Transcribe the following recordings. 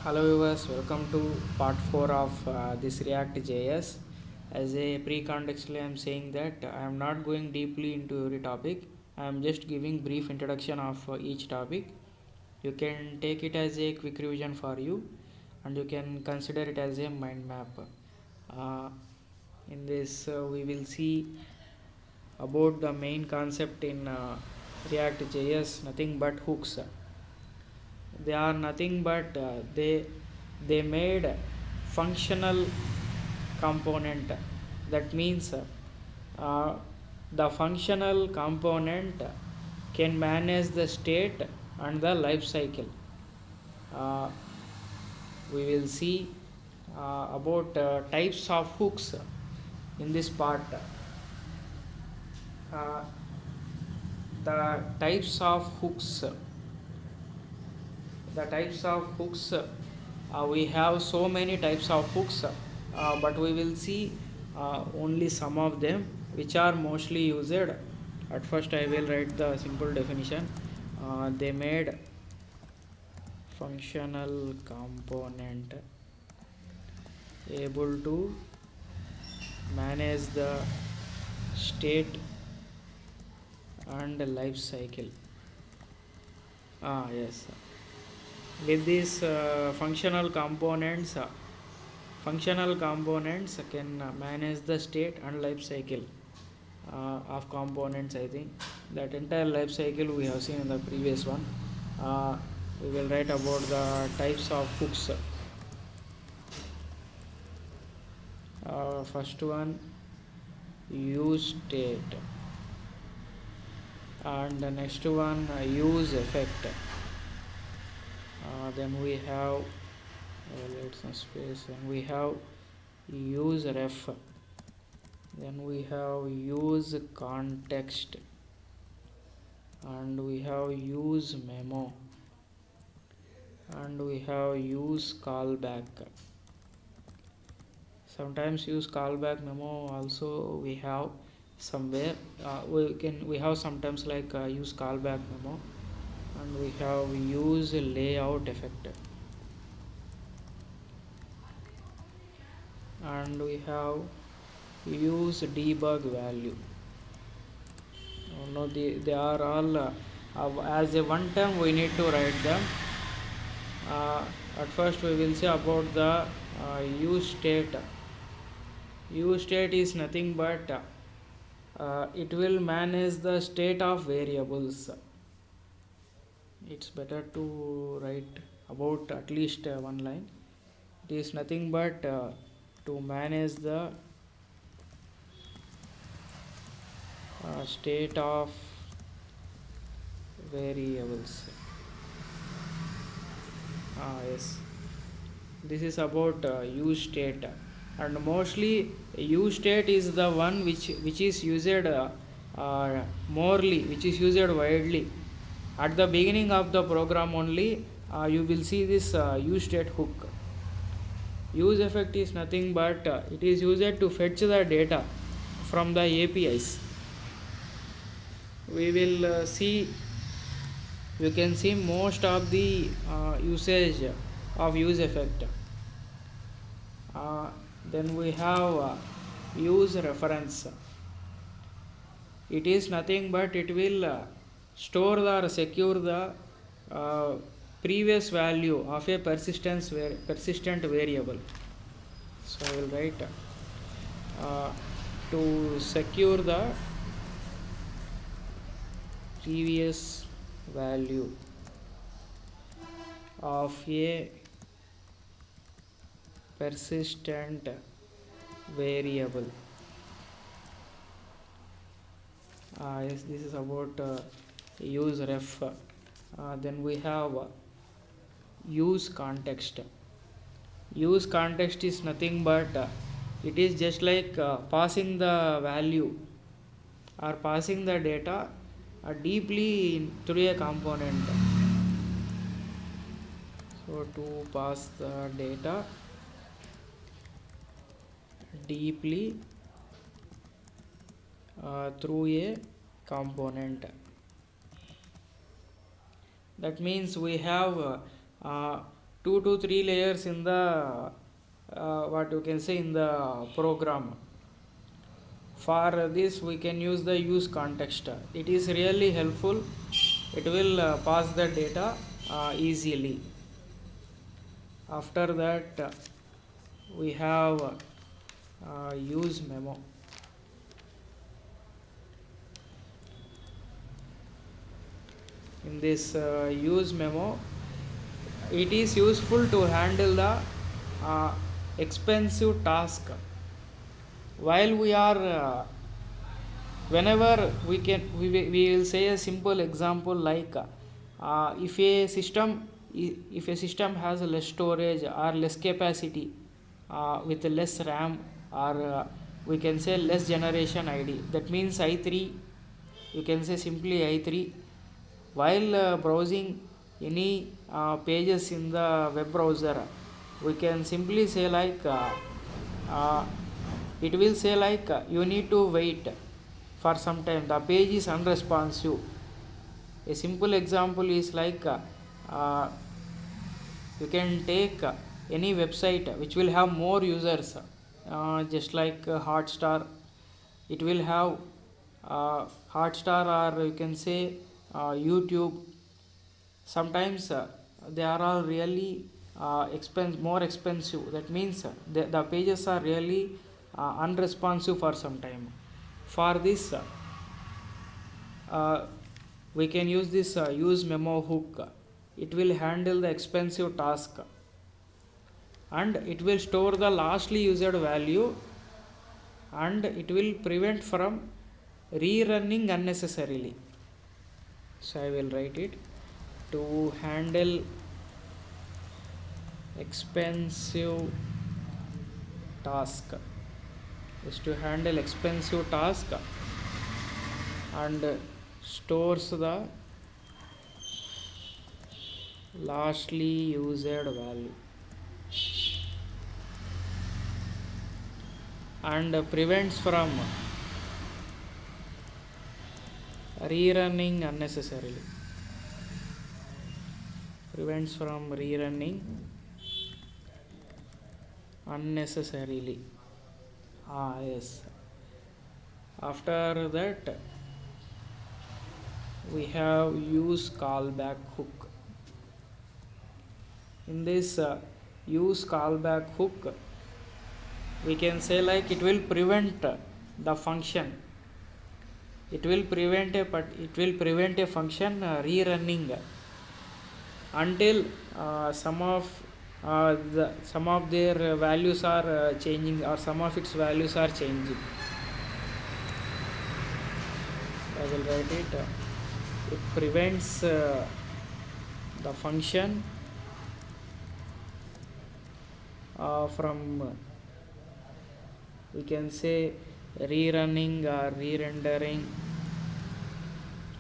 Hello viewers, welcome to part 4 of this React JS. As a pre-contextually I am saying that I am not going deeply into every topic. I am just giving brief introduction of each topic. You can take it as a quick revision for you and you can consider it as a mind map. Uh, in this we will see about the main concept in React JS, nothing but hooks. They are nothing but they made functional component. That means uh, the functional component can manage the state and the life cycle. uh, we will see about types of hooks in this part. uh, the types of hooks we have so many types of hooks, but we will see only some of them which are mostly used. At first I will write the simple definition. They made functional component able to manage the state and life cycle. Yes, with these functional components can manage the state and life cycle of components. I think that entire life cycle we have seen in the previous one. We will write about the types of hooks. First one, use state, and the next one, use effect. Then we have let some space, and we have use ref, then we have use context, and we have use memo, and we have use callback. Sometimes use callback memo also we have somewhere. We have sometimes like use callback memo, and we have use layout effect, and we have use debug value. No, they are all as a one term we need to write them. At first we will say about the use state. Use state is nothing but it will manage the state of variables. It's better to write about at least one line. It is nothing but to manage the state of variables. Yes, this is about use state, and mostly use state is the one which is used morely, which is used widely. At the beginning of the program only you will see this use state hook. Use effect is nothing but it is used to fetch the data from the APIs. We will see, you can see most of the usage of use effect. Then we have use reference. It is nothing but it will store or secure the uh, previous value of a persistent variable. So I will write to secure the previous value of a persistent variable. Yes, this is about use ref. Then we have use context. Use context is nothing but it is just like passing the value or passing the data deeply through a component. So to pass the data deeply through a component. That means we have 2 to 3 layers in the what you can say in the program. For this we can use the use context. It is really helpful. It will pass the data easily. After that we have use memo. In this use memo, it is useful to handle the uh, expensive task while we are whenever we will say a simple example like if a system has less storage or less capacity with less ram or we can say less generation id, that means i3, you can say simply i3. While browsing any pages in the web browser, we can simply say like uh, it will say like you need to wait for some time, the page is unresponsive. A simple example is like uh, you can take any website which will have more users, just like hotstar. It will have hotstar, or you can say youtube. Sometimes they are all really more expensive, that means the pages are really unresponsive for some time. For this uh, we can use this use memo hook. It will handle the expensive task and it will store the lastly used value, and it will prevent from rerunning unnecessarily. So I will write it: to handle expensive task, is to handle expensive task and stores the lastly used value and prevents from rerunning unnecessarily. Prevents from rerunning unnecessarily. Yes. After that we have use callback hook. In this use callback hook, we can say like it will prevent the function, it will prevent a function rerunning until some of their values are changing, or some of its values are changing. I will write it: it prevents the function from we can say rerunning or re-rendering.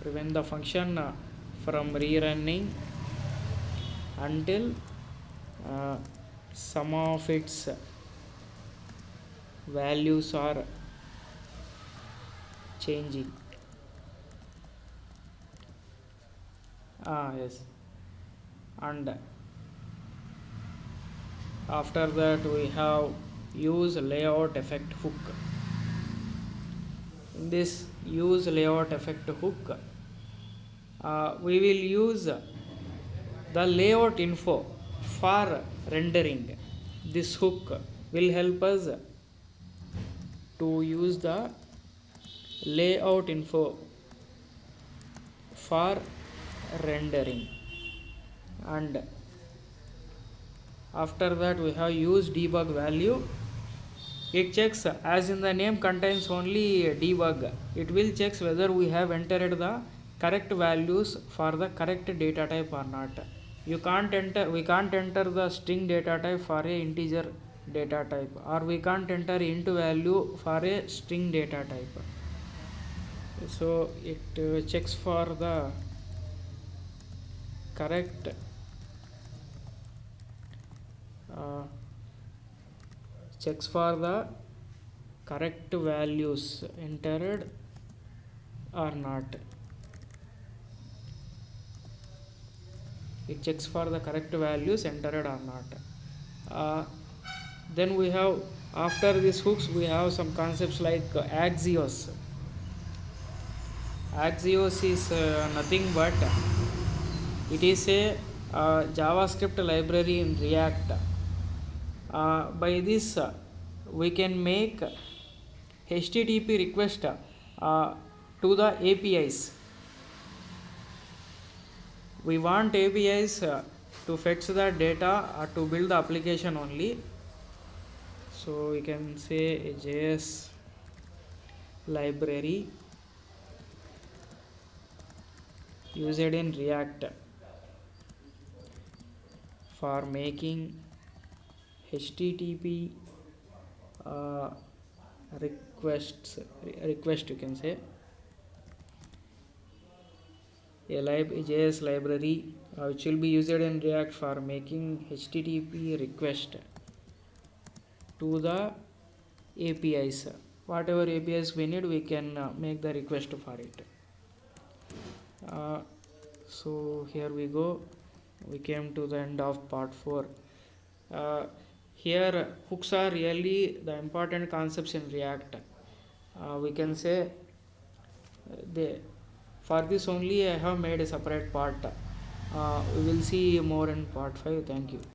Prevent the function from rerunning until some of its values are changing. Yes. And after that we have use layout effect hook. In this use layout effect hook, we will use the layout info for rendering. This hook will help us to use the layout info for rendering. And after that we have use debug value. It checks, as in the name contains only debug, it will checks whether we have entered the correct values for the correct data type or not. We can't enter the string data type for a integer data type, or we can't enter int value for a string data type. So it checks for the correct checks for the correct values entered or not. it checks for the correct values entered or not. Then we have, after these hooks, we have some concepts like Axios. Axios is nothing but it is a JavaScript library in React. By this, we can make HTTP request to the APIs. We want APIs to fetch the data to build the application only. So we can say a JS library used in React for making HTTP request, you can say a JS library which will be used in React for making HTTP request to the APIs. Whatever APIs we need, we can make the request for it. So here we go, we came to the end of part 4. Here hooks are really the important concepts in React. We can say for this only I have made a separate part. We will see more in part 5. Thank you.